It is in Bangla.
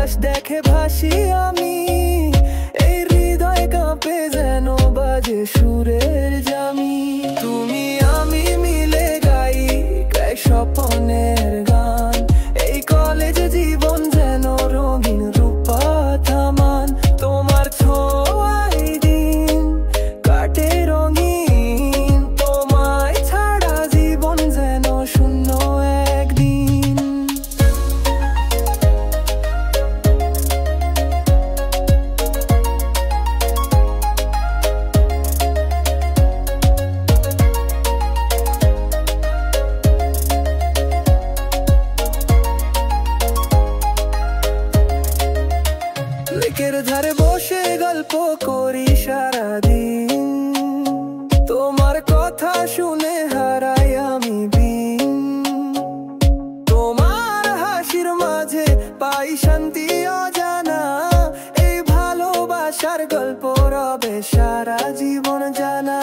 আকাশ দেখে ভাসি আমি, এই হৃদয় কাঁপে যেন বাজে সুরের জামি। তুমি আমি মিলে গাই গাই স্বপ্নের গান, এই কলেজ জীবন যেন রঙিন রূপা থামান। তোমার ছোঁয়ায় দিন কাটে রঙিন, তোমায় ছাড়া জীবন যেন শূন্য একদিন। লেকের ধারে বসে গল্প করি সারাদিন, তোমার কথা শুনে হারাই আমি দিন। তোমার হাসির মাঝে পাই শান্তি অজানা, এই ভালোবাসার গল্প রবে সারা জীবন জানা।